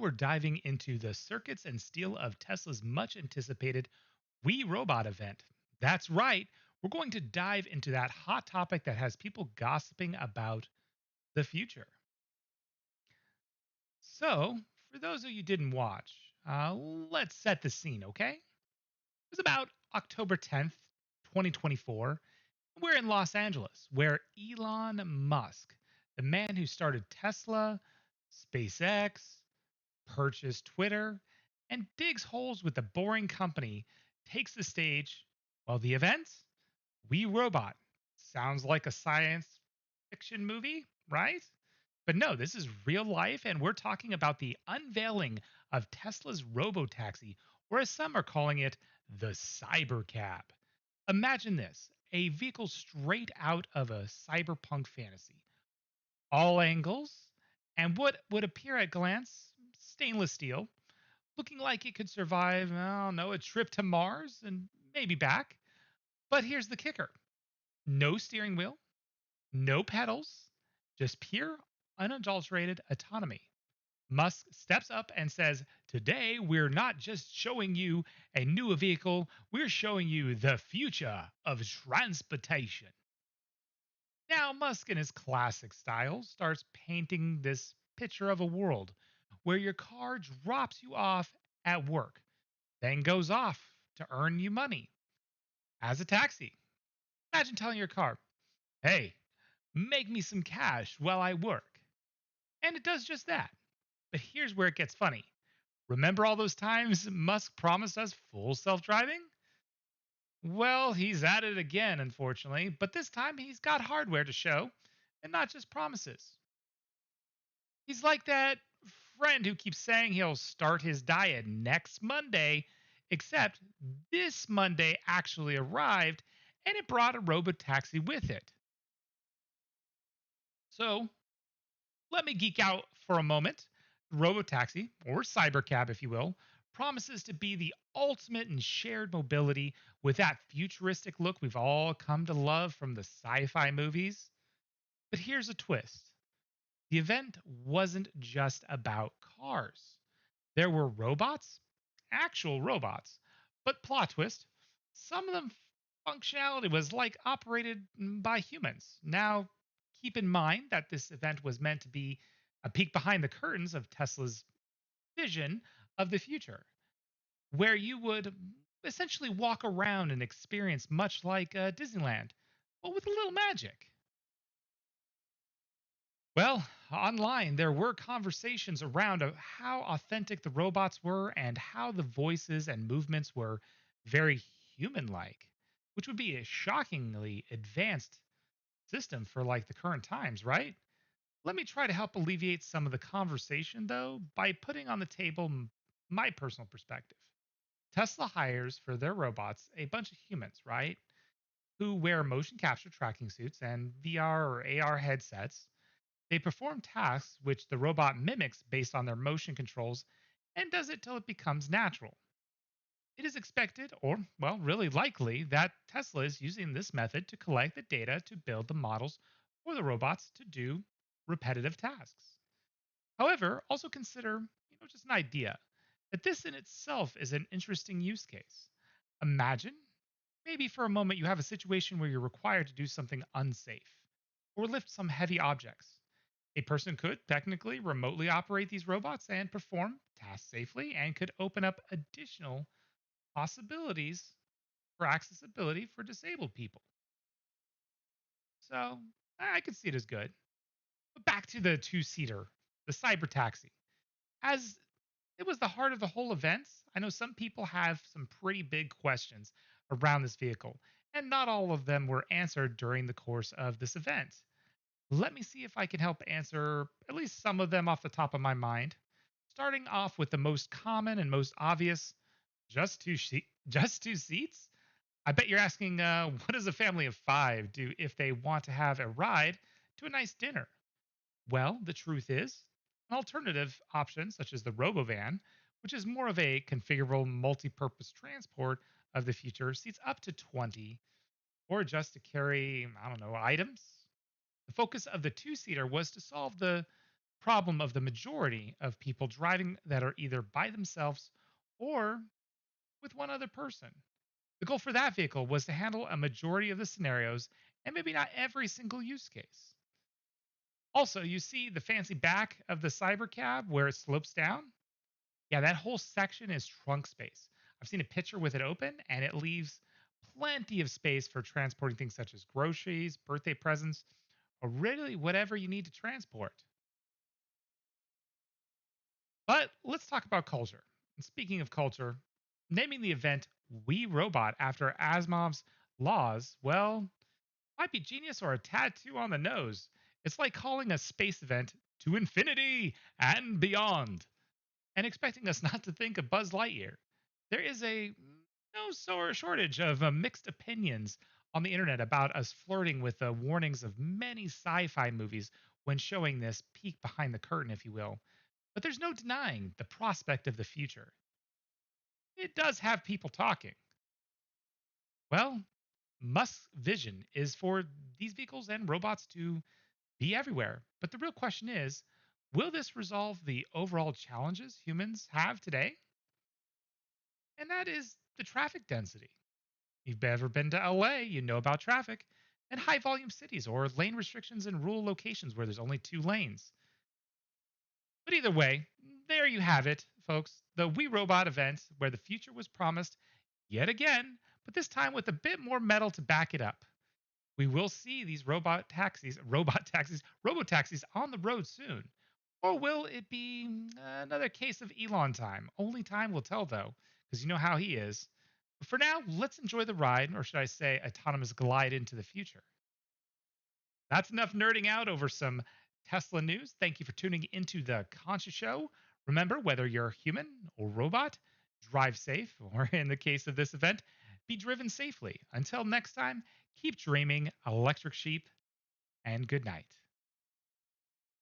we're diving into the circuits and steel of Tesla's much anticipated We Robot event. That's right. We're going to dive into that hot topic that has people gossiping about the future. So, for those of you who didn't watch, let's set the scene, okay? It was about October 10th, 2024. We're in Los Angeles, where Elon Musk, the man who started Tesla, SpaceX, purchased Twitter, and digs holes with the boring company, takes the stage. Well, the event, We Robot. Sounds like a science fiction movie, right? But no, this is real life, and we're talking about the unveiling of Tesla's Robotaxi, or as some are calling it, the Cybercab. Imagine this, a vehicle straight out of a cyberpunk fantasy. All angles, and what would appear at glance stainless steel, looking like it could survive, I don't know, a trip to Mars and maybe back. But here's the kicker: no steering wheel, no pedals, just pure, unadulterated autonomy. Musk steps up and says, "Today, we're not just showing you a new vehicle, we're showing you the future of transportation." Now, Musk, in his classic style, starts painting this picture of a world where your car drops you off at work, then goes off to earn you money as a taxi. Imagine telling your car, "Hey, make me some cash while I work." And it does just that. But here's where it gets funny. Remember all those times Musk promised us full self driving? Well, he's at it again, unfortunately, but this time he's got hardware to show and not just promises. He's like that friend who keeps saying he'll start his diet next Monday, except this Monday actually arrived and it brought a robot taxi with it. So let me geek out for a moment. Robotaxi, or Cybercab, if you will, promises to be the ultimate in shared mobility with that futuristic look we've all come to love from the sci fi movies. But here's a twist: the event wasn't just about cars. There were robots, actual robots, but plot twist, some of them functionality was like operated by humans. Now, keep in mind that this event was meant to be a peek behind the curtains of Tesla's vision of the future, where you would essentially walk around and experience much like Disneyland, but with a little magic. Well, online there were conversations around how authentic the robots were and how the voices and movements were very human like, which would be a shockingly advanced system for like the current times, right? Let me try to help alleviate some of the conversation though by putting on the table my personal perspective. Tesla hires for their robots a bunch of humans, right? Who wear motion capture tracking suits and VR or AR headsets. They perform tasks which the robot mimics based on their motion controls and does it till it becomes natural. It is expected, or, well, really likely, that Tesla is using this method to collect the data to build the models for the robots to do repetitive tasks. However, also consider, just an idea that this in itself is an interesting use case. Imagine maybe for a moment you have a situation where you're required to do something unsafe or lift some heavy objects. A person could technically remotely operate these robots and perform tasks safely and could open up additional possibilities for accessibility for disabled people. So I could see it as good. But back to the two seater, the cyber taxi. As it was the heart of the whole event, I know some people have some pretty big questions around this vehicle, and not all of them were answered during the course of this event. Let me see if I can help answer at least some of them off the top of my mind. Starting off with the most common and most obvious, just two seats. I bet you're asking, what does a family of five do if they want to have a ride to a nice dinner? Well, the truth is, an alternative option such as the Robovan, which is more of a configurable multi-purpose transport of the future, seats up to 20, or just to carry, I don't know, items. The focus of the two-seater was to solve the problem of the majority of people driving that are either by themselves or with one other person. The goal for that vehicle was to handle a majority of the scenarios and maybe not every single use case. Also, you see the fancy back of the Cybercab where it slopes down? Yeah, that whole section is trunk space. I've seen a picture with it open, and it leaves plenty of space for transporting things such as groceries, birthday presents, or really whatever you need to transport. But let's talk about culture. And speaking of culture, naming the event We Robot after Asimov's laws, well, might be genius or a tattoo on the nose. It's like calling a space event to infinity and beyond and expecting us not to think of Buzz Lightyear. There is a shortage of mixed opinions on the internet about us flirting with the warnings of many sci fi movies when showing this peek behind the curtain, if you will. But there's no denying the prospect of the future. It does have people talking. Well, Musk's vision is for these vehicles and robots to be everywhere. But the real question is, will this resolve the overall challenges humans have today? And that is the traffic density. You've ever been to LA, you know about traffic and high volume cities or lane restrictions in rural locations where there's only two lanes. But either way, there you have it, folks. The We Robot event where the future was promised yet again, but this time with a bit more metal to back it up. We will see these robo taxis on the road soon. Or will it be another case of Elon time? Only time will tell, though, because you know how he is. But for now, let's enjoy the ride, or should I say, autonomous glide into the future. That's enough nerding out over some Tesla news. Thank you for tuning into the Concha Show. Remember, whether you're human or robot, drive safe, or in the case of this event, be driven safely. Until next time, keep dreaming, electric sheep, and good night.